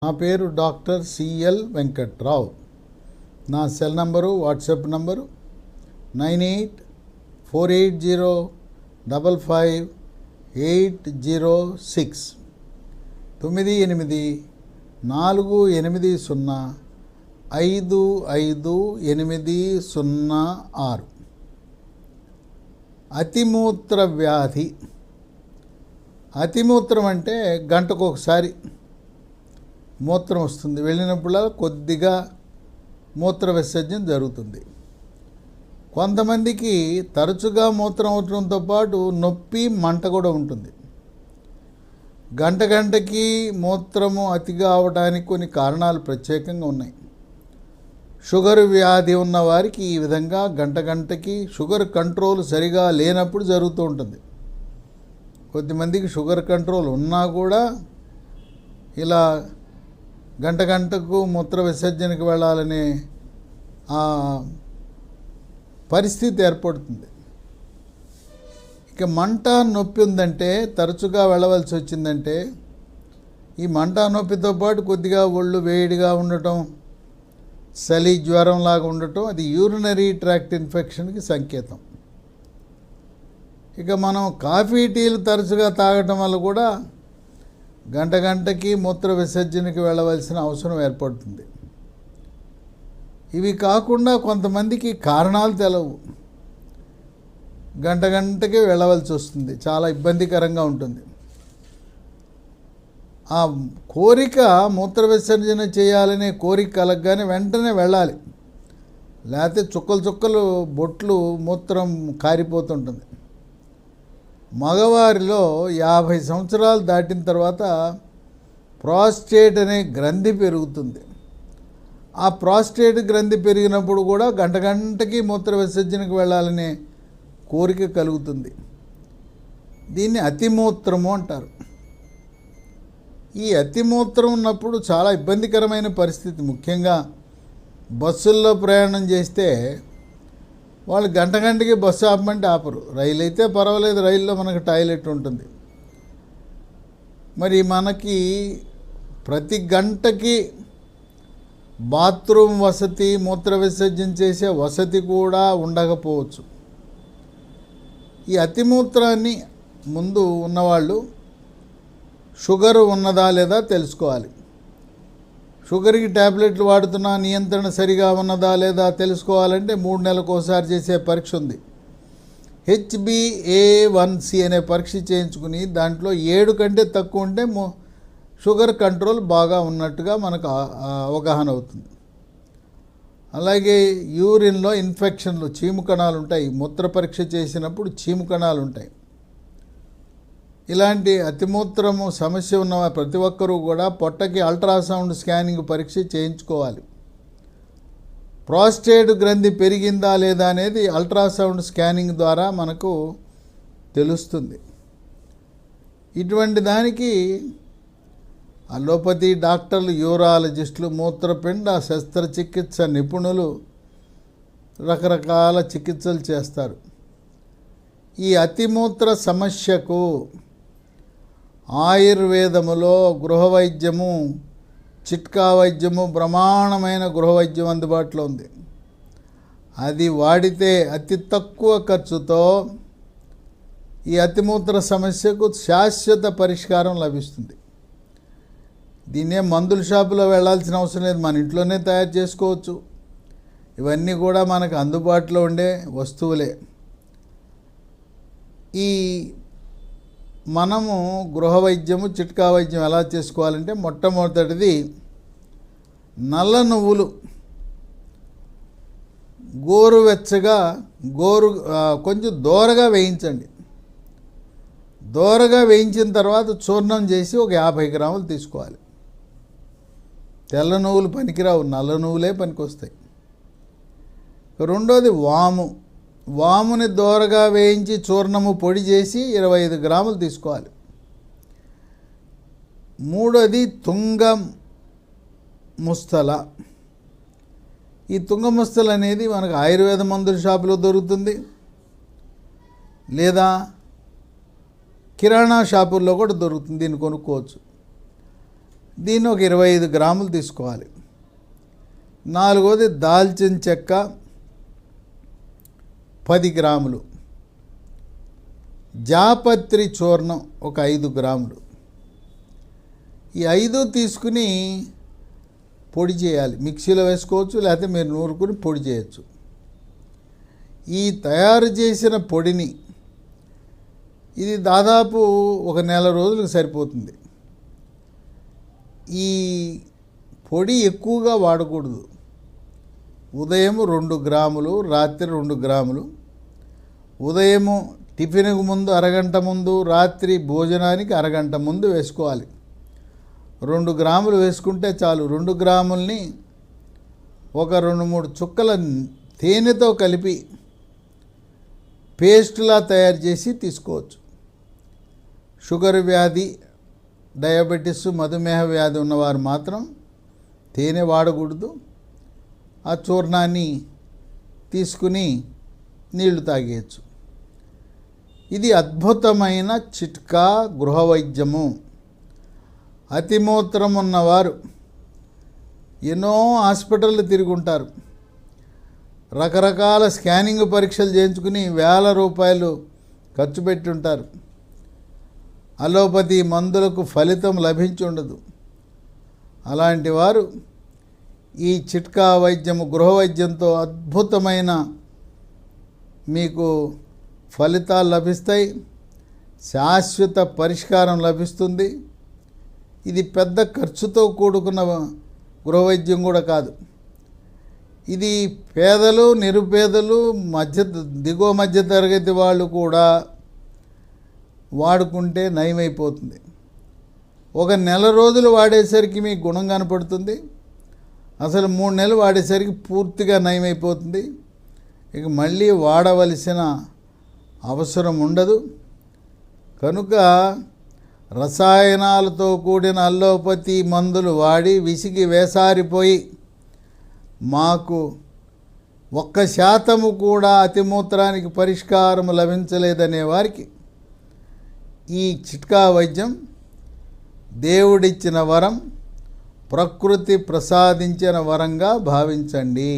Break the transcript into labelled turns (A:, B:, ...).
A: నా పేరు doctor CL Venkatrao. నా సెల్ నంబరు, వాట్సాప్ నంబరు 9848055806 9848055806. అతిమూత్ర వ్యాధి. అతిమూత్రం అంటే గంటకు ఒకసారి మూత్రం వస్తుంది. వెళ్ళినప్పుడు కొద్దిగా మూత్ర విసర్జన జరుగుతుంది. కొంతమందికి తరచుగా మూత్రం అవటంతో పాటు నొప్పి, మంట కూడా ఉంటుంది. గంటకి మూత్రము అతిగా అవడానికి కొన్ని కారణాలు ప్రత్యేకంగా ఉన్నాయి. షుగర్ వ్యాధి ఉన్న వారికి ఈ విధంగా గంటకి షుగర్ కంట్రోల్ సరిగా లేనప్పుడు జరుగుతూ ఉంటుంది. కొద్దిమందికి షుగర్ కంట్రోల్ ఉన్నా కూడా ఇలా గంటకు మూత్ర విసర్జనకు వెళ్ళాలనే పరిస్థితి ఏర్పడుతుంది. ఇక మంట, నొప్పి ఉందంటే, తరచుగా వెళ్ళవలసి వచ్చిందంటే, ఈ మంట నొప్పితో పాటు కొద్దిగా ఒళ్ళు వేడిగా ఉండటం, చలి జ్వరం లాగా ఉండటం, అది యూరినరీ ట్రాక్ట్ ఇన్ఫెక్షన్కి సంకేతం. ఇక మనం కాఫీ, టీలు తరచుగా తాగటం వల్ల కూడా గంటకి మూత్ర విసర్జనకి వెళ్ళవలసిన అవసరం ఏర్పడుతుంది. ఇవి కాకుండా కొంతమందికి కారణాలు తెలవు, గంటకి వెళ్ళవలసి వస్తుంది. చాలా ఇబ్బందికరంగా ఉంటుంది. ఆ కోరిక, మూత్ర విసర్జన చేయాలనే కోరిక కలగగానే వెంటనే వెళ్ళాలి. లేకపోతే చుక్కలు బొట్లు మూత్రం కారిపోతుంటుంది. మగవారిలో 50 సంవత్సరాలు దాటిన తర్వాత ప్రాస్టేట్ అనే గ్రంథి పెరుగుతుంది. ఆ ప్రాస్టేట్ గ్రంథి పెరిగినప్పుడు కూడా గంటకి మూత్ర విసర్జనకు వెళ్ళాలనే కోరిక కలుగుతుంది. దీన్ని అతిమూత్రము అంటారు. ఈ అతిమూత్రం ఉన్నప్పుడు చాలా ఇబ్బందికరమైన పరిస్థితి. ముఖ్యంగా బస్సుల్లో ప్రయాణం చేస్తే వాళ్ళు గంటకి బస్సు ఆపమంటే ఆపరు. రైలు అయితే పర్వాలేదు, రైల్లో మనకు టాయిలెట్ ఉంటుంది. మరి మనకి ప్రతి గంటకి బాత్రూమ్ వసతి, మూత్ర విసర్జన చేసే వసతి కూడా ఉండకపోవచ్చు. ఈ అతిమూత్రాన్ని ముందు ఉన్నవాళ్ళు షుగర్ ఉన్నదా లేదా తెలుసుకోవాలి. షుగర్కి ట్యాబ్లెట్లు వాడుతున్నా, నియంత్రణ సరిగా ఉన్నదా లేదా తెలుసుకోవాలంటే 3 నెలలకు ఒకసారి చేసే పరీక్ష ఉంది. HbA1c అనే పరీక్ష చేయించుకుని దాంట్లో 7 కంటే తక్కువ ఉంటే షుగర్ కంట్రోల్ బాగా ఉన్నట్టుగా మనకు అవగాహన అవుతుంది. అలాగే యూరిన్లో ఇన్ఫెక్షన్లు, చీము కణాలు ఉంటాయి. మూత్ర పరీక్ష చేసినప్పుడు చీము కణాలు ఉంటాయి. ఇలాంటి అతిమూత్రము సమస్య ఉన్న ప్రతి ఒక్కరూ కూడా పొట్టకి అల్ట్రాసౌండ్ స్కానింగ్ పరీక్ష చేయించుకోవాలి. ప్రాస్టేట్ గ్రంథి పెరిగిందా లేదా అనేది అల్ట్రాసౌండ్ స్కానింగ్ ద్వారా మనకు తెలుస్తుంది. ఇటువంటి దానికి అలోపతి డాక్టర్లు, యూరాలజిస్టులు, మూత్రపిండ శస్త్రచికిత్స నిపుణులు రకరకాల చికిత్సలు చేస్తారు. ఈ అతిమూత్ర సమస్యకు ఆయుర్వేదములో గృహ వైద్యము, చిట్కా వైద్యము, బ్రహ్మాండమైన గృహ వైద్యం అందుబాటులో ఉంది. అది వాడితే అతి తక్కువ ఖర్చుతో ఈ అతిమూత్ర సమస్యకు శాశ్వత పరిష్కారం లభిస్తుంది. దీన్నే మందుల షాపులో వెళ్ళాల్సిన అవసరం లేదు, మన ఇంట్లోనే తయారు చేసుకోవచ్చు. ఇవన్నీ కూడా మనకు అందుబాటులో ఉండే వస్తువులే. ఈ మనము గృహ వైద్యము, చిట్కా వైద్యం ఎలా చేసుకోవాలంటే, మొట్టమొదటిది నల్ల నువ్వులు గోరువెచ్చగా కొంచెం దోరగా వేయించండి. దోరగా వేయించిన తర్వాత చూర్ణం చేసి ఒక 50 గ్రాములు తీసుకోవాలి. తెల్ల నువ్వులు పనికిరావు, నల్ల నువ్వులే పనికొస్తాయి. రెండోది వాముని దోరగా వేయించి చూర్ణము పొడి చేసి 25 గ్రాములు తీసుకోవాలి. మూడోది తుంగ ముస్తల. ఈ తుంగ ముస్తల అనేది మనకు ఆయుర్వేద మందుల షాపులో దొరుకుతుంది, లేదా కిరాణా షాపుల్లో కూడా దొరుకుతుంది. దీన్ని కొనుక్కోవచ్చు. దీన్ని ఒక 25 గ్రాములు తీసుకోవాలి. నాలుగోది దాల్చిన చెక్క 10 గ్రాములు, జాపత్రి చూర్ణం ఒక 5 గ్రాములు. ఈ 5 తీసుకుని పొడి చేయాలి. మిక్సీలో వేసుకోవచ్చు, లేకపోతే మీరు నూరుకుని పొడి చేయొచ్చు. ఈ తయారు చేసిన పొడిని, ఇది దాదాపు ఒక నెల రోజులకు సరిపోతుంది. ఈ పొడి ఎక్కువగా వాడకూడదు. ఉదయం 2 గ్రాములు, రాత్రి 2 గ్రాములు. ఉదయము టిఫిన్కు ముందు అరగంట ముందు, రాత్రి భోజనానికి అరగంట ముందు వేసుకోవాలి. 2 గ్రాములు వేసుకుంటే చాలు. 2 గ్రాముల్ని ఒక 2-3 చుక్కల తేనెతో కలిపి పేస్టులా తయారు చేసి తీసుకోవచ్చు. షుగర్ వ్యాధి, డయాబెటీస్, మధుమేహ వ్యాధి ఉన్నవారు మాత్రం తేనె వాడకూడదు. ఆ చూర్ణాన్ని తీసుకుని నీళ్లు తాగేయచ్చు. ఇది అద్భుతమైన చిట్కా, గృహ వైద్యము. అతిమూత్రం ఉన్నవారు ఎన్నో హాస్పిటళ్ళు తిరుగుంటారు, రకరకాల స్కానింగ్ పరీక్షలు చేయించుకుని వేల రూపాయలు ఖర్చు పెట్టి ఉంటారు. అలోపతి మందులకు ఫలితం లభించి ఉండదు. అలాంటి వారు ఈ చిట్కా వైద్యము, గృహ వైద్యంతో అద్భుతమైన మీకు ఫలితాలు లభిస్తాయి. శాశ్వత పరిష్కారం లభిస్తుంది. ఇది పెద్ద ఖర్చుతో కూడుకున్న గృహ వైద్యం కూడా కాదు. ఇది పేదలు, నిరుపేదలు, దిగువ మధ్య తరగతి వాళ్ళు కూడా వాడుకుంటే నయమైపోతుంది. ఒక నెల రోజులు వాడేసరికి మీకు గుణం కనపడుతుంది. అసలు 3 నెలలు వాడేసరికి పూర్తిగా నయమైపోతుంది. ఇక మళ్ళీ వాడవలసిన అవసరం ఉండదు. కనుక రసాయనాలతో కూడిన అల్లోపతి మందులు వాడి విసిగి వేసారిపోయి మాకు 1% కూడా అతిమూత్రానికి పరిష్కారం లభించలేదనే వారికి ఈ చిట్కా వైద్యం దేవుడిచ్చిన వరం, ప్రకృతి ప్రసాదించిన వరంగా భావించండి.